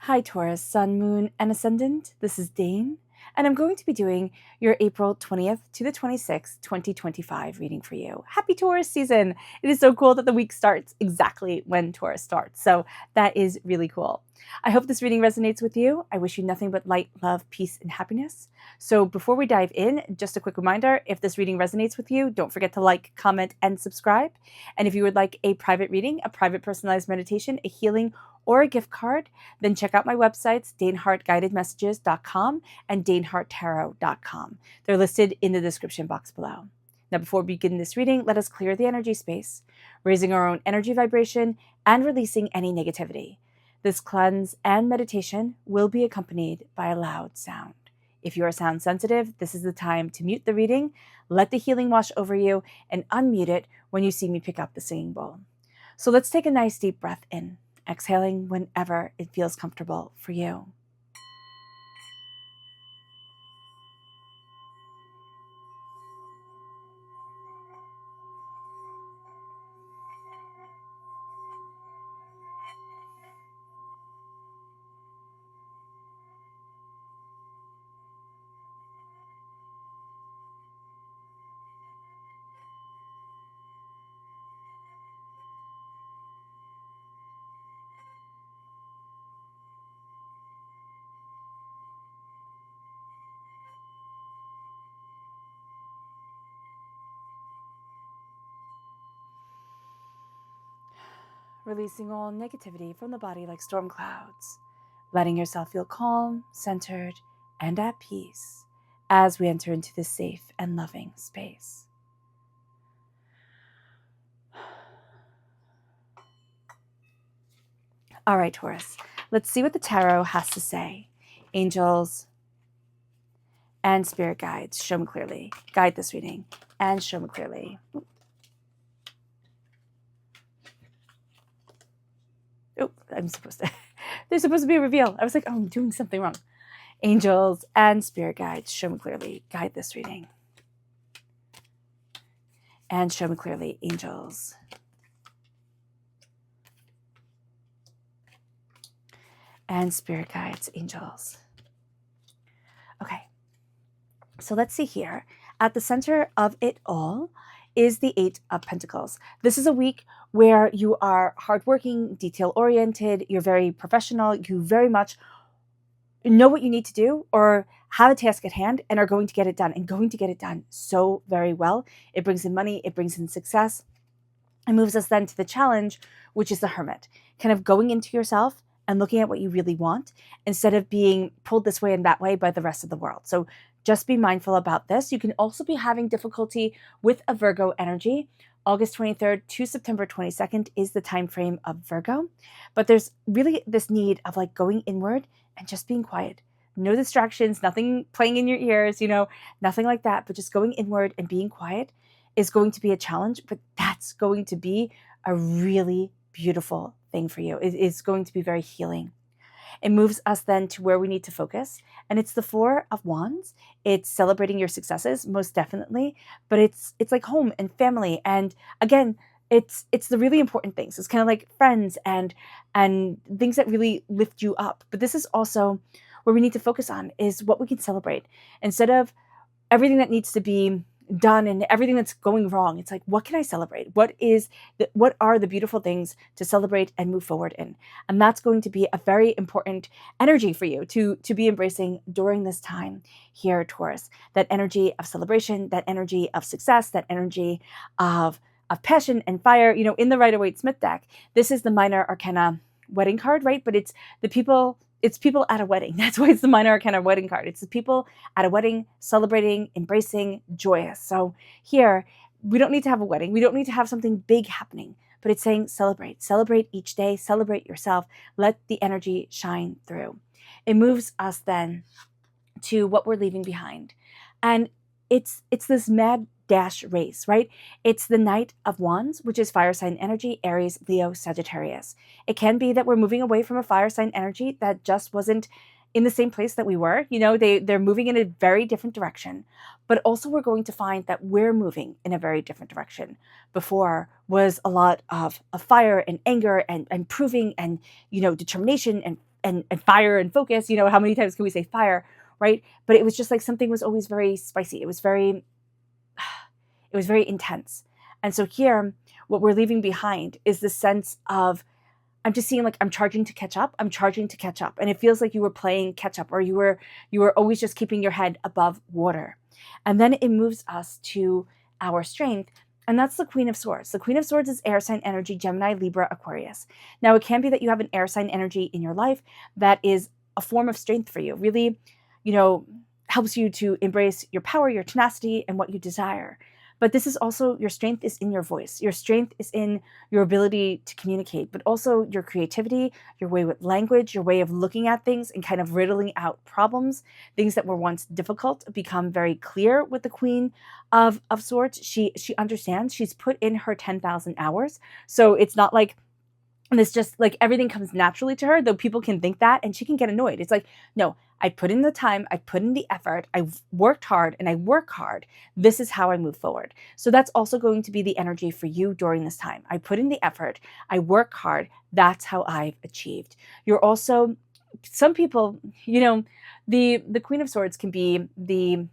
Hi Taurus, Sun, Moon, and Ascendant. This is Dane, and I'm going to be doing your April 20th to the 26th, 2025 reading for you. Happy Taurus season! It is so cool that the week starts exactly when Taurus starts, so that is really cool. I hope this reading resonates with you. I wish you nothing but light, love, peace, and happiness. So before we dive in, just a quick reminder, if this reading resonates with you, don't forget to like, comment, and subscribe. And if you would like a private reading, a private personalized meditation, a healing, or a gift card, then check out my websites, danehartguidedmessages.com and daneharttarot.com. They're listed in the description box below. Now, before we begin this reading, let us clear the energy space, raising our own energy vibration and releasing any negativity. This cleanse and meditation will be accompanied by a loud sound. If you are sound sensitive, this is the time to mute the reading, let the healing wash over you, and unmute it when you see me pick up the singing bowl. So let's take a nice deep breath in, exhaling whenever it feels comfortable for you. Releasing all negativity from the body like storm clouds, letting yourself feel calm, centered, and at peace as we enter into this safe and loving space. All right, Taurus, let's see what the tarot has to say. Angels and spirit guides, show me clearly. Guide this reading and show me clearly. Oh, there's supposed to be a reveal. I was like, oh, I'm doing something wrong. Angels and spirit guides, show me clearly. Guide this reading. And show me clearly, angels. And spirit guides, angels. Okay, so let's see here. At the center of it all is the Eight of Pentacles. This is a week where you are hardworking, detail-oriented, you're very professional, you very much know what you need to do or have a task at hand and are going to get it done, and going to get it done so very well. It brings in money, it brings in success. It moves us then to the challenge, which is the Hermit, kind of going into yourself and looking at what you really want instead of being pulled this way and that way by the rest of the world. So just be mindful about this. You can also be having difficulty with a Virgo energy. August 23rd to September 22nd is the time frame of Virgo. But there's really this need of like going inward and just being quiet. No distractions, nothing playing in your ears, nothing like that. But just going inward and being quiet is going to be a challenge, but that's going to be a really beautiful thing for you. It's going to be very healing. It moves us then to where we need to focus. And it's the Four of Wands. It's celebrating your successes, most definitely. But it's like home and family. And again, it's the really important things. It's kind of like friends and things that really lift you up. But this is also where we need to focus on is what we can celebrate. Instead of everything that needs to be done and everything that's going wrong, it's like, what can I celebrate? What are the beautiful things to celebrate and move forward in? And that's going to be a very important energy for you to be embracing during this time here, Taurus. That energy of celebration, that energy of success, that energy of passion and fire. In the Rider-Waite-Smith deck, this is the Minor Arcana wedding card, right? But it's people at a wedding. That's why it's the Minor Arcana wedding card. It's the people at a wedding, celebrating, embracing, joyous. So here, we don't need to have a wedding. We don't need to have something big happening, but it's saying celebrate. Celebrate each day. Celebrate yourself. Let the energy shine through. It moves us then to what we're leaving behind. And it's this mad dash race, right? It's the Knight of Wands, which is fire sign energy, Aries, Leo, Sagittarius. It can be that we're moving away from a fire sign energy that just wasn't in the same place that we were. They're moving in a very different direction. But also we're going to find that we're moving in a very different direction. Before was a lot of fire and anger and proving and, determination and fire and focus. You know, how many times can we say fire, right? But it was just like something was always very spicy. It was very intense. And so here, what we're leaving behind is the sense of, I'm just seeing like I'm charging to catch up. I'm charging to catch up. And it feels like you were playing catch up, or you were always just keeping your head above water. And then it moves us to our strength. And that's the Queen of Swords. The Queen of Swords is air sign energy, Gemini, Libra, Aquarius. Now, it can be that you have an air sign energy in your life that is a form of strength for you, really, you know, helps you to embrace your power, your tenacity, and what you desire. But this is also, your strength is in your voice. Your strength is in your ability to communicate, but also your creativity, your way with language, your way of looking at things and kind of riddling out problems. Things that were once difficult become very clear with the Queen of Swords. She understands. She's put in her 10,000 hours. So it's not like, and it's just like everything comes naturally to her, though people can think that, and she can get annoyed. It's like, no, I put in the time, I put in the effort, I've worked hard, and I work hard. This is how I move forward. So that's also going to be the energy for you during this time. I put in the effort, I work hard. That's how I've achieved. You're also, some people, you know, the Queen of Swords can be the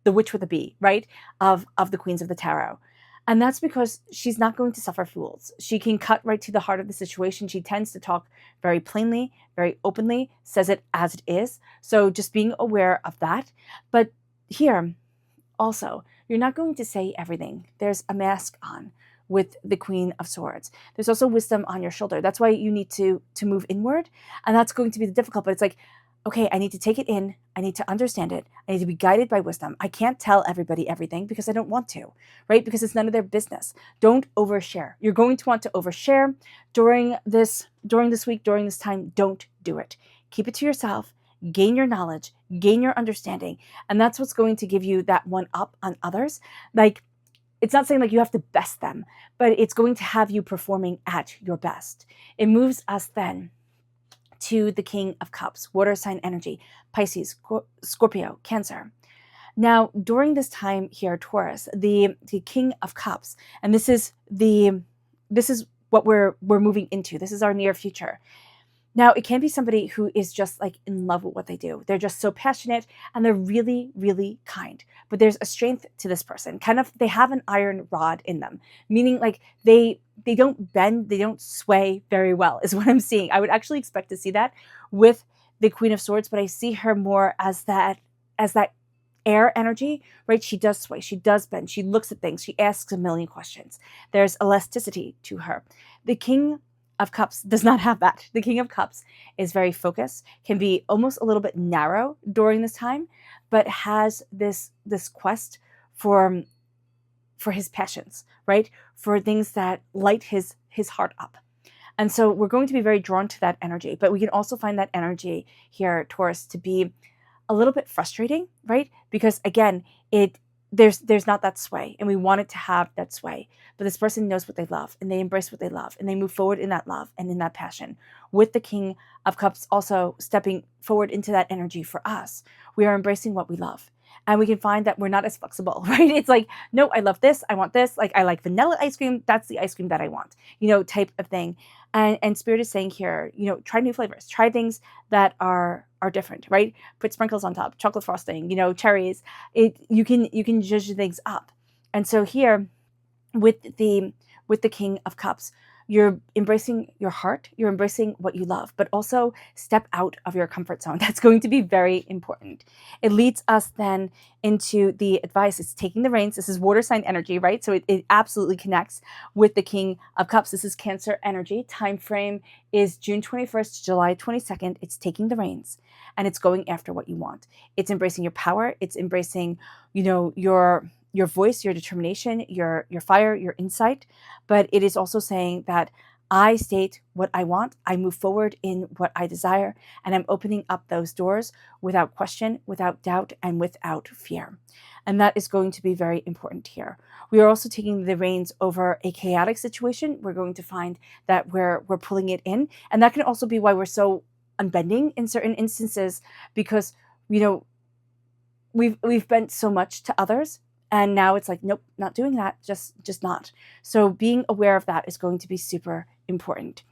witch with a B, right? Of the Queens of the Tarot. And that's because she's not going to suffer fools. She can cut right to the heart of the situation. She tends to talk very plainly, very openly, says it as it is. So just being aware of that. But here, also, you're not going to say everything. There's a mask on with the Queen of Swords. There's also wisdom on your shoulder. That's why you need to move inward. And that's going to be the difficult, but it's like, okay, I need to take it in. I need to understand it. I need to be guided by wisdom. I can't tell everybody everything because I don't want to, right? Because it's none of their business. Don't overshare. You're going to want to overshare during this week, during this time. Don't do it. Keep it to yourself. Gain your knowledge, gain your understanding. And that's what's going to give you that one up on others. Like, it's not saying like you have to best them, but it's going to have you performing at your best. It moves us then to the King of Cups, water sign energy, Pisces, Scorpio, Cancer. Now, during this time here, Taurus, the King of Cups, and this is what we're moving into. This is our near future. Now, it can be somebody who is just like in love with what they do. They're just so passionate and they're really, really kind. But there's a strength to this person. Kind of, they have an iron rod in them, meaning like they don't bend, they don't sway very well, is what I'm seeing. I would actually expect to see that with the Queen of Swords, but I see her more as that air energy, right? She does sway, she does bend, she looks at things, she asks a million questions. There's elasticity to her. The King of Cups does not have that. The King of Cups is very focused, can be almost a little bit narrow during this time, but has this quest for his passions, right? For things that light his heart up. And so we're going to be very drawn to that energy, but we can also find that energy here, Taurus, to be a little bit frustrating, right? Because again, there's not that sway, and we want it to have that sway. But this person knows what they love, and they embrace what they love, and they move forward in that love and in that passion. With the King of Cups also stepping forward into that energy for us, we are embracing what we love. And we can find that we're not as flexible, right? It's like, no, I love this, I want this. Like, I like vanilla ice cream, that's the ice cream that I want, type of thing. And Spirit is saying here, try new flavors, try things that are different, right? Put sprinkles on top, chocolate frosting, cherries. You can zhuzh things up. And so here with the King of Cups, you're embracing your heart, you're embracing what you love, but also step out of your comfort zone. That's going to be very important. It leads us then into the advice. It's taking the reins. This is water sign energy, right? So it absolutely connects with the King of Cups. This is Cancer energy. Time frame is June 21st to July 22nd. It's taking the reins and it's going after what you want. It's embracing your power. It's embracing, your voice, your determination, your fire, your insight. But it is also saying that I state what I want, I move forward in what I desire, and I'm opening up those doors without question, without doubt, and without fear. And that is going to be very important here. We are also taking the reins over a chaotic situation. We're going to find that we're pulling it in. And that can also be why we're so unbending in certain instances, because, we've bent so much to others. And now it's like, nope, not doing that, just not. So being aware of that is going to be super important.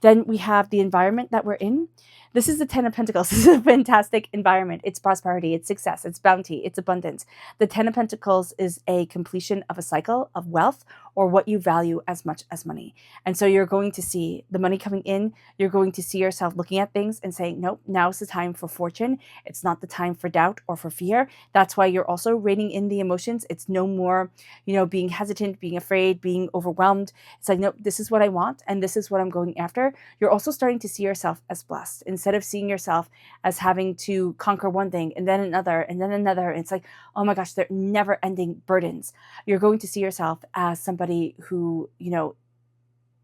Then we have the environment that we're in. This is the 10 of Pentacles. This is a fantastic environment. It's prosperity, it's success, it's bounty, it's abundance. The 10 of Pentacles is a completion of a cycle of wealth or what you value as much as money. And so you're going to see the money coming in. You're going to see yourself looking at things and saying, nope, now's the time for fortune. It's not the time for doubt or for fear. That's why you're also reining in the emotions. It's no more, being hesitant, being afraid, being overwhelmed. It's like, nope, this is what I want and this is what I'm going after. You're also starting to see yourself as blessed instead of seeing yourself as having to conquer one thing and then another and then another. It's like, oh my gosh, they're never ending burdens. You're going to see yourself as somebody who,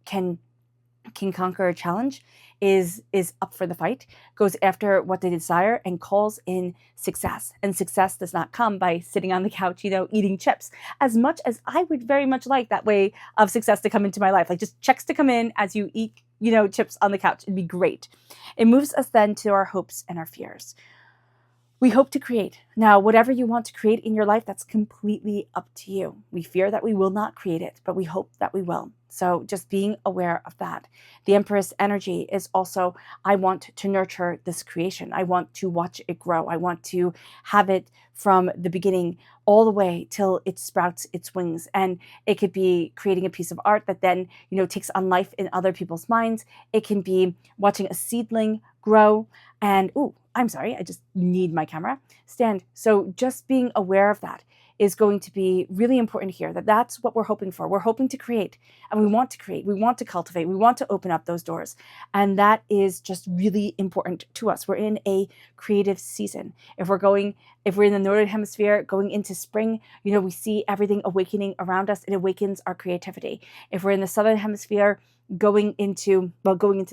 can conquer a challenge, is up for the fight, goes after what they desire and calls in success. And success does not come by sitting on the couch, eating chips. As much as I would very much like that way of success to come into my life, like just checks to come in as you eat, chips on the couch. It'd be great. It moves us then to our hopes and our fears. We hope to create. Now, whatever you want to create in your life, that's completely up to you. We fear that we will not create it, but we hope that we will. So just being aware of that. The Empress energy is also, I want to nurture this creation. I want to watch it grow. I want to have it from the beginning all the way till it sprouts its wings. And it could be creating a piece of art that then, takes on life in other people's minds. It can be watching a seedling grow. And, I'm sorry, I just need my camera stand. So just being aware of that is going to be really important here, that's what we're hoping for. We're hoping to create, and we want to create, we want to cultivate, we want to open up those doors. And that is just really important to us. We're in a creative season. If we're in the Northern Hemisphere, going into spring, we see everything awakening around us. It awakens our creativity. If we're in the Southern Hemisphere, going into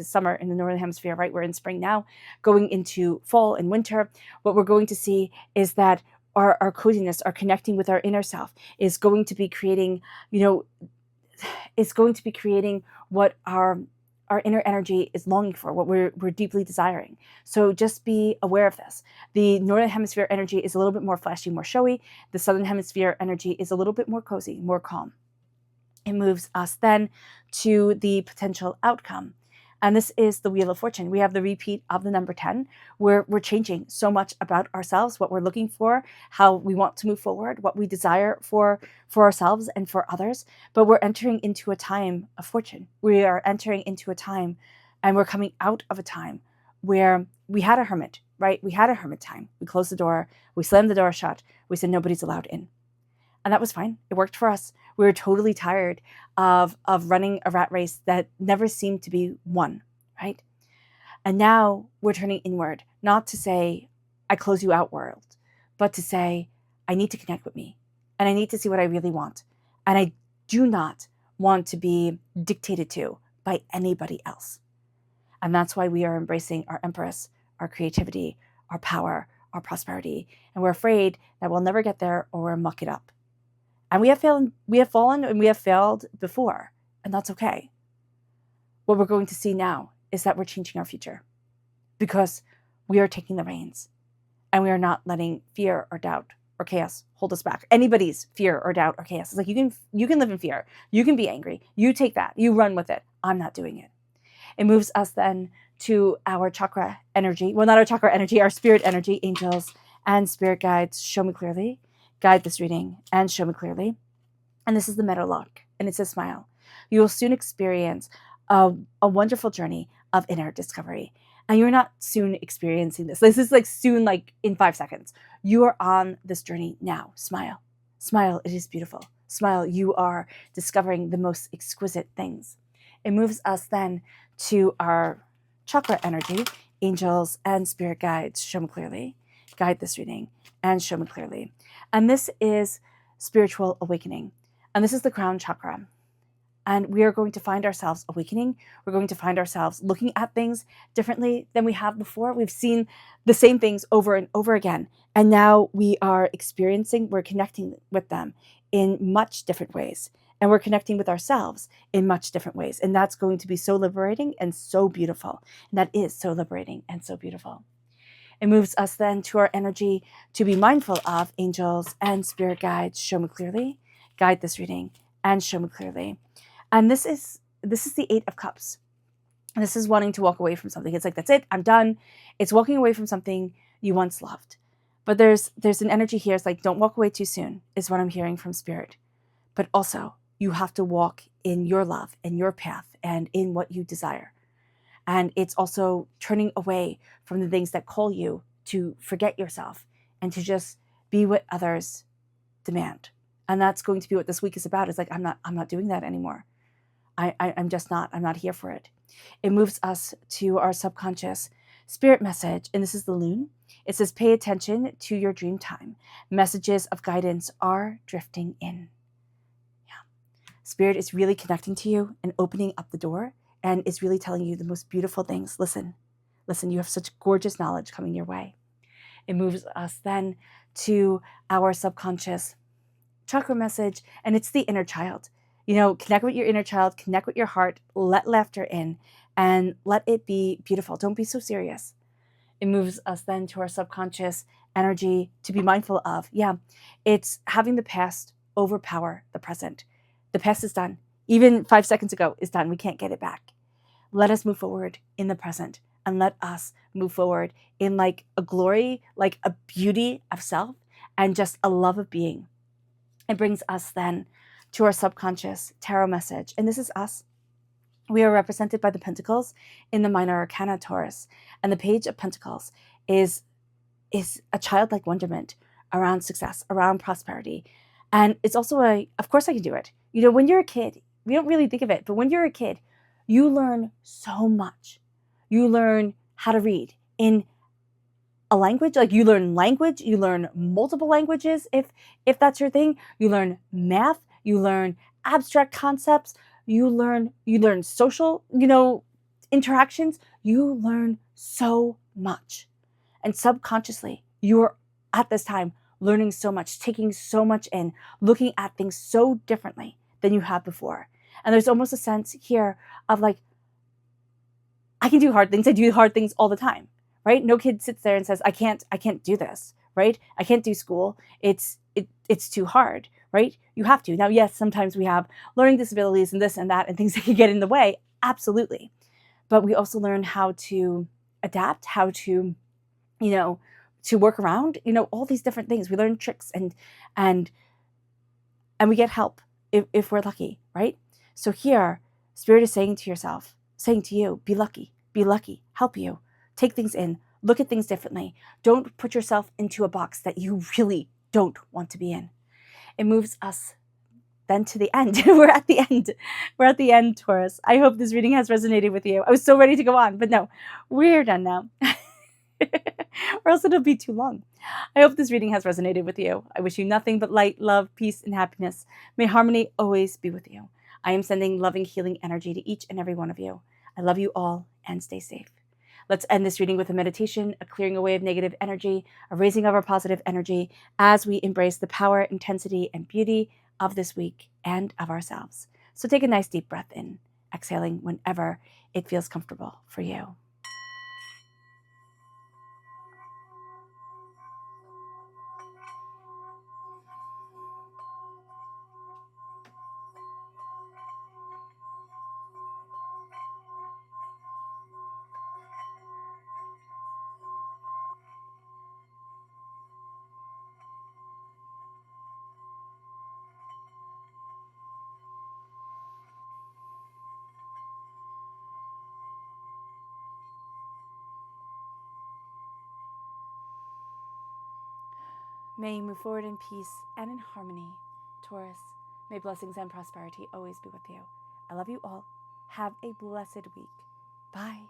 summer in the Northern Hemisphere, right? We're in spring now, going into fall and winter. What we're going to see is that our coziness, our connecting with our inner self is going to be creating, what our inner energy is longing for, what we're deeply desiring. So just be aware of this. The Northern Hemisphere energy is a little bit more flashy, more showy. The Southern Hemisphere energy is a little bit more cozy, more calm. It moves us then to the potential outcome. And this is the Wheel of Fortune. We have the repeat of the number 10, where we're changing so much about ourselves, what we're looking for, how we want to move forward, what we desire for ourselves and for others. But we're entering into a time of fortune. We are entering into a time, and we're coming out of a time where we had a hermit, right? We had a hermit time. We closed the door. We slammed the door shut. We said nobody's allowed in. And that was fine. It worked for us. We were totally tired of running a rat race that never seemed to be won, right? And now we're turning inward, not to say, I close you out, world, but to say, I need to connect with me and I need to see what I really want. And I do not want to be dictated to by anybody else. And that's why we are embracing our Empress, our creativity, our power, our prosperity. And we're afraid that we'll never get there or we'll muck it up. And we have fallen and we have failed before, and that's okay. What we're going to see now is that we're changing our future because we are taking the reins and we are not letting fear or doubt or chaos hold us back. Anybody's fear or doubt or chaos. It's like you can live in fear. You can be angry. You take that. You run with it. I'm not doing it. It moves us then to our chakra energy. Well, not our chakra energy, our spirit energy, angels and spirit guides. Show me clearly. Guide this reading and show me clearly. And this is the Meadowlark, and it says smile. You will soon experience a wonderful journey of inner discovery. And you're not soon experiencing this. This is like soon, like in 5 seconds. You are on this journey now. Smile. Smile. It is beautiful. Smile. You are discovering the most exquisite things. It moves us then to our chakra energy, angels and spirit guides. Show me clearly. Guide this reading and show me clearly. And this is spiritual awakening. And this is the crown chakra. And we are going to find ourselves awakening. We're going to find ourselves looking at things differently than we have before. We've seen the same things over and over again. And now we're connecting with them in much different ways. And we're connecting with ourselves in much different ways. And that's going to be so liberating and so beautiful. And that is so liberating and so beautiful. It moves us then to our energy to be mindful of angels and spirit guides. Show me clearly. Guide this reading and show me clearly. And this is this is the Eight of Cups. This is wanting to walk away from something. It's like, that's it, I'm done. It's walking away from something you once loved. But there's an energy here. It's like, don't walk away too soon, is what I'm hearing from Spirit. But also, you have to walk in your love and your path and in what you desire. And it's also turning away from the things that call you to forget yourself and to just be what others demand. And that's going to be what this week is about. It's like, I'm not doing that anymore. I'm just not. I'm not here for it. It moves us to our subconscious spirit message. And this is the Loon. It says, pay attention to your dream time. Messages of guidance are drifting in. Yeah. Spirit is really connecting to you and opening up the door. And it's really telling you the most beautiful things. Listen, you have such gorgeous knowledge coming your way. It moves us then to our subconscious chakra message. And it's the inner child. Connect with your inner child, connect with your heart, let laughter in, and let it be beautiful. Don't be so serious. It moves us then to our subconscious energy to be mindful of. Yeah, it's having the past overpower the present. The past is done. Even 5 seconds ago is done. We can't get it back. Let us move forward in the present, and let us move forward in like a glory, like a beauty of self, and just a love of being. It brings us then to our subconscious tarot message. And this is us. We are represented by the Pentacles in the Minor Arcana, Taurus. And the Page of Pentacles is a childlike wonderment around success, around prosperity. And it's also of course I can do it. When you're a kid, we don't really think of it, but when you're a kid, you learn so much. You learn how to read in a language, like you learn language, you learn multiple languages if that's your thing. You learn math, you learn abstract concepts, you learn social, interactions. You learn so much. And subconsciously, you're at this time learning so much, taking so much in, looking at things so differently than you have before. And there's almost a sense here of like, I can do hard things. I do hard things all the time, right? No kid sits there and says, I can't do this, right? I can't do school. It's too hard, right? You have to. Now, yes, sometimes we have learning disabilities and this and that and things that can get in the way. Absolutely. But we also learn how to adapt, how to, to work around, all these different things. We learn tricks and we get help if we're lucky, right? So here, Spirit is saying to you, be lucky, help you, take things in, look at things differently. Don't put yourself into a box that you really don't want to be in. It moves us then to the end. We're at the end, Taurus. I hope this reading has resonated with you. I was so ready to go on, but no, we're done now. Or else it'll be too long. I hope this reading has resonated with you. I wish you nothing but light, love, peace, and happiness. May harmony always be with you. I am sending loving, healing energy to each and every one of you. I love you all, and stay safe. Let's end this reading with a meditation, a clearing away of negative energy, a raising of our positive energy as we embrace the power, intensity, and beauty of this week and of ourselves. So take a nice deep breath in, exhaling whenever it feels comfortable for you. May you move forward in peace and in harmony, Taurus. May blessings and prosperity always be with you. I love you all. Have a blessed week. Bye.